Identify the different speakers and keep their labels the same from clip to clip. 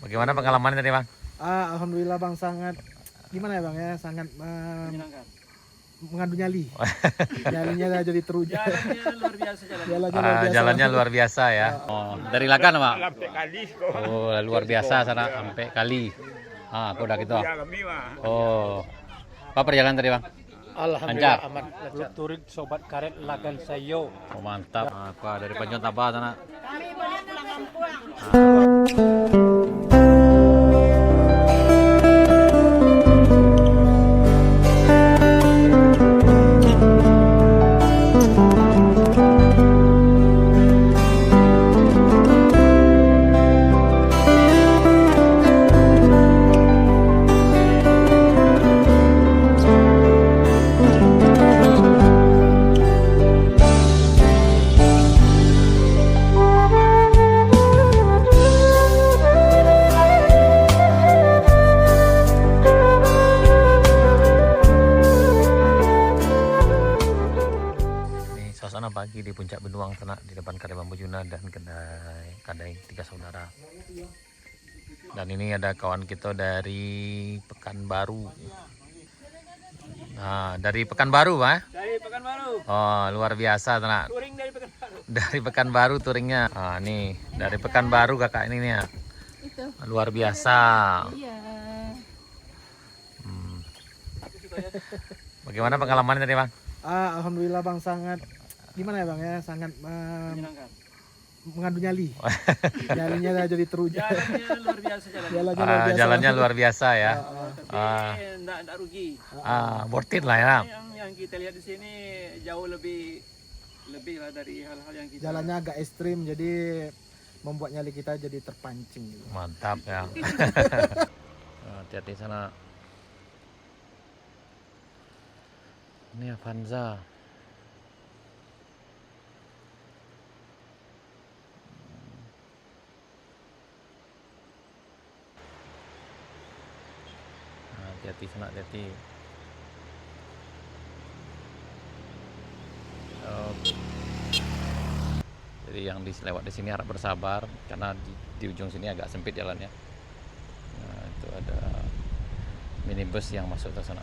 Speaker 1: Bagaimana pengalamannya tadi, Bang?
Speaker 2: Alhamdulillah Bang, sangat gimana ya Bang ya, sangat
Speaker 3: Menyenangkan.
Speaker 2: mengadu nyali. Nyalinya jadi teruja.
Speaker 3: Jalannya luar biasa jalan.
Speaker 2: Jalannya luar biasa.
Speaker 1: Jalannya luar biasa ya. Oh, dari Lagan, Pak?
Speaker 4: Sampai kali kok.
Speaker 1: Oh, luar biasa sana sampai kali. Aku udah gitu.
Speaker 4: Ya kami mah.
Speaker 1: Oh. Apa perjalanan tadi, Bang?
Speaker 3: Alhamdulillah
Speaker 1: Lancar.
Speaker 3: aman. Klub Turik Sobat Karet Lagan Sayo.
Speaker 1: Oh, mantap. Apa dari Panjang Taba sana?
Speaker 5: Kami boleh pulang kampung.
Speaker 1: Ini suasana pagi di Puncak Benuang sana di depan Kedai Bambu Juna dan Kedai Tiga Saudara. Dan ini ada kawan kita dari Pekanbaru. Nah, dari Pekanbaru, Pak?
Speaker 3: Dari Pekanbaru.
Speaker 1: Oh, luar biasa, Nak.
Speaker 3: Touring dari Pekanbaru.
Speaker 1: Dari Pekanbaru touringnya. Ah, nih dari Pekanbaru kakak ini nih ya.
Speaker 5: Itu.
Speaker 1: Luar biasa.
Speaker 5: Iya.
Speaker 1: Hmm. Bagaimana pengalamannya tadi, Bang?
Speaker 2: Alhamdulillah Bang, sangat gimana ya Bang ya, sangat
Speaker 3: Menyenangkan.
Speaker 2: mengadu nyali. Nyalinya jadi teruja.
Speaker 3: Jalannya luar biasa jalan.
Speaker 2: Jalannya luar biasa.
Speaker 1: Jalannya luar biasa ya.
Speaker 3: Tapi enggak rugi.
Speaker 1: Worth it lah ya.
Speaker 3: Yang kita lihat di sini jauh lebih lah dari hal-hal yang kita.
Speaker 2: Jalannya agak ekstrim, jadi membuat nyali kita jadi terpancing gitu.
Speaker 1: Mantap ya. Hati-hati sana. Ini Avanza. Hati-hati sana, hati-hati. Jadi yang lewat di sini harap bersabar karena di ujung sini agak sempit jalannya. Nah, itu ada minibus yang masuk ke sana.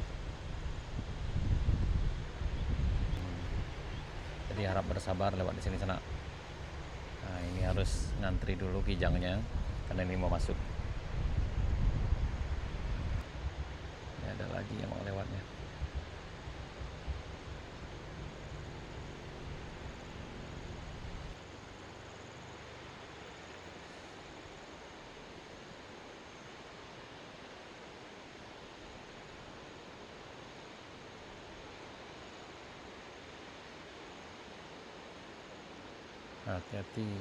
Speaker 1: Jadi harap bersabar lewat di sini sana. Nah, ini harus ngantri dulu kijangnya karena ini mau masuk. Ini ada lagi yang mau lewatnya. Hati-hati.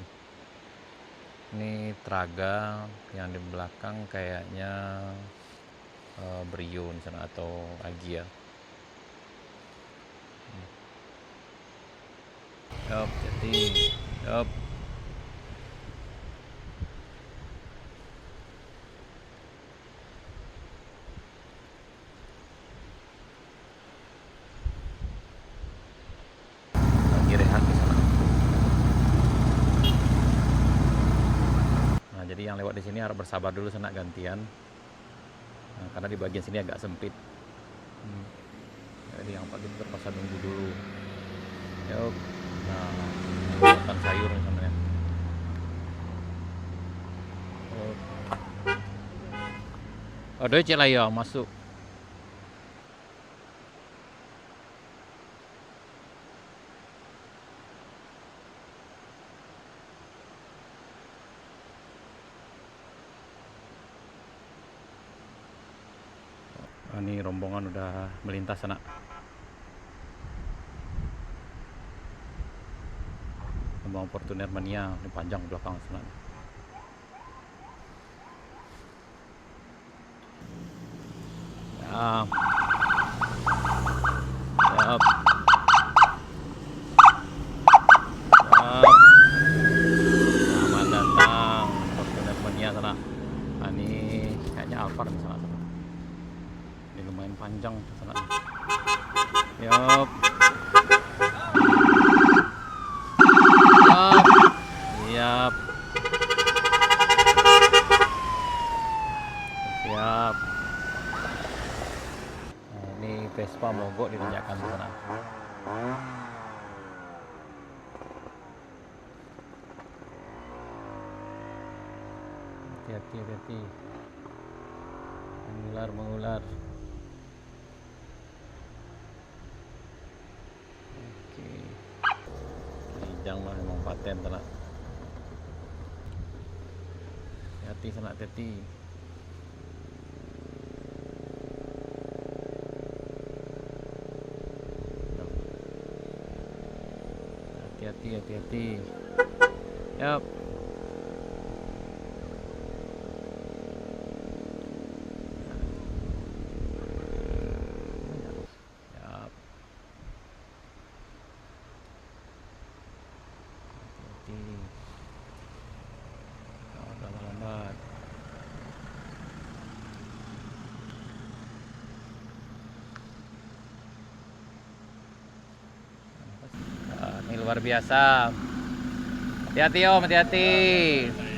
Speaker 1: Ini Traga yang di belakang kayaknya Brio di sana atau Agia. Yup, jadi yup. Lagi rehat di sana. Nah, jadi yang lewat di sini harus bersabar dulu sana gantian. Nah, karena di bagian sini agak sempit. Jadi yang pagi terpaksa nunggu dulu. Yuk. Nah, makan sayur misalnya. Ada cek lah ya masuk. Ini rombongan udah melintas sana. Rombongan Fortuner Mania ini panjang belakang sana. Ya. Yap. Selamat datang Fortuner Mania sana. Nah, ini kayaknya Alphard di sana. Ini lumayan panjang sana. Yup. Yup. Siap. Vespa mogok ditanjakan di sana. Hati-hati. Mengular. Oke. Kijang mah memang paten sana. Hati sana, hati. Hati-hati. Yap. Yap. Hati-hati. Jangan lambat. Ini luar biasa. Hati-hati Om, hati-hati.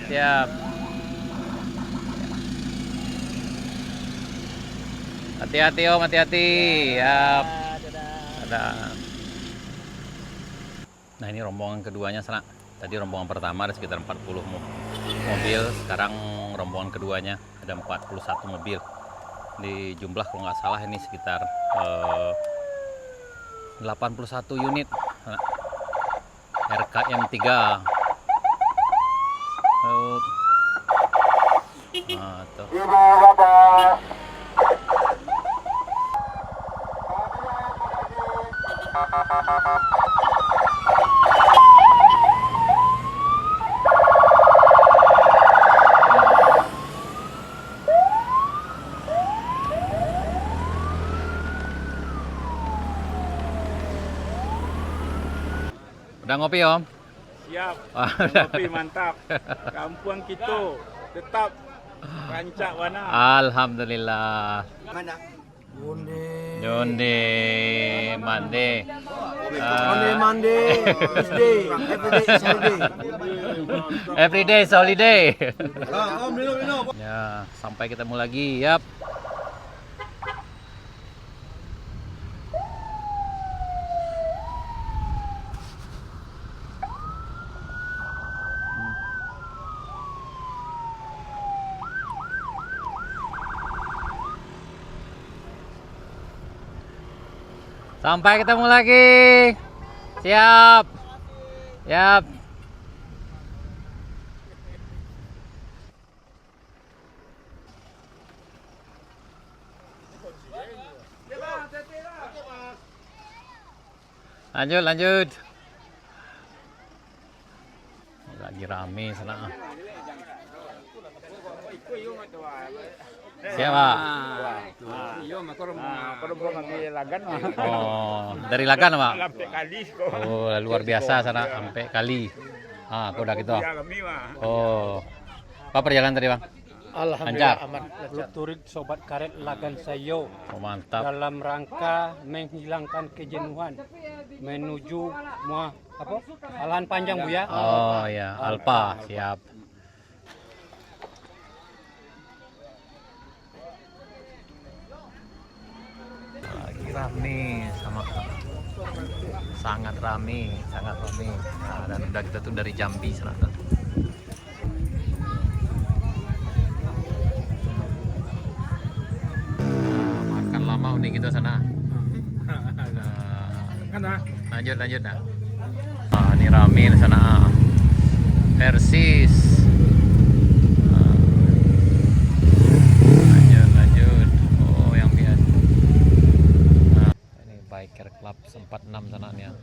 Speaker 1: Siap. Hati-hati Om, hati-hati. Siap. Dadah. Nah, ini rombongan keduanya sana. Tadi rombongan pertama ada sekitar 40 mobil. Sekarang rombongan keduanya ada 41 mobil. Di jumlah kalau nggak salah ini sekitar 81 unit. RKM 3. Nah, tuh. Udah ngopi Om?
Speaker 3: Siap. Kopi mantap. Kampung kita tetap rancak warna.
Speaker 1: Alhamdulillah.
Speaker 2: Mana?
Speaker 1: Jonde Mande.
Speaker 2: Monday, Tuesday, every day is holiday.
Speaker 1: Every day is holiday. Ya, sampai ketemu lagi. Yap. Sampai ketemu lagi. Siap. Yap. Lanjut. Lagi rame sana. Siapa? Oh, dari Lagan Pak? Oh, luar biasa sana sampai kali. Ah, aku udah gitu. Oh. Apa perjalanan tadi, Bang?
Speaker 2: Alhamdulillah
Speaker 1: Lancar.
Speaker 2: aman.
Speaker 4: Turit Sobat Karet Lagan Sayo
Speaker 1: Oh, mantap.
Speaker 4: dalam rangka menghilangkan kejenuhan menuju Alahan Panjang Bu ya.
Speaker 1: Oh ya, Alpa, siap. Lagi rame sama sangat rame. Nah, dan udah kita tuh dari Jambi sana. Makan lama udah kita sana. Lanjut nah. Ini rame di sana. Persis. Lanjut. Oh, yang biasa. Nah, ini biker club 46 sana nih ya.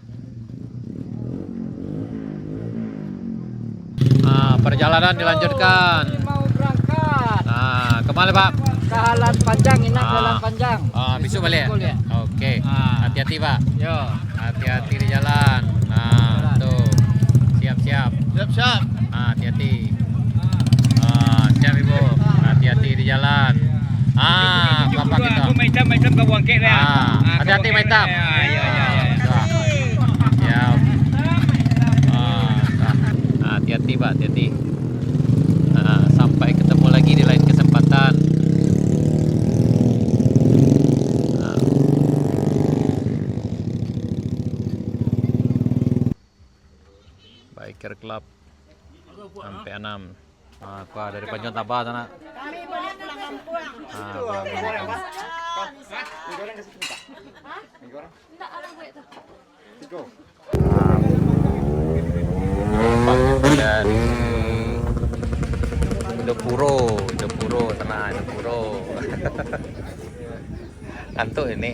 Speaker 1: Perjalanan dilanjutkan.
Speaker 5: Mau berangkat
Speaker 1: Nah, kemana Pak?
Speaker 5: ke Halan Panjang, Halan Panjang.
Speaker 1: Besok balik ya? Oke. Hati-hati Pak.
Speaker 4: Yo.
Speaker 1: Hati-hati di jalan. Nah, tuh. Siap. Hati-hati. Siap Ibu. Hati-hati di jalan. Bapak kita.
Speaker 3: Macam kau bangkit dah.
Speaker 1: Hati-hati Maitam. Siap. Hati-hati Pak, hati-hati. Sampai ketemu lagi di lain kesempatan. Biker Club sampai 6. Nah, aku dari Panjang Tabah sana.
Speaker 6: Kami boleh pulang kampung.
Speaker 1: Nah, pulang. Dari Indopuro tenang Indopuro. Ngantuk ini.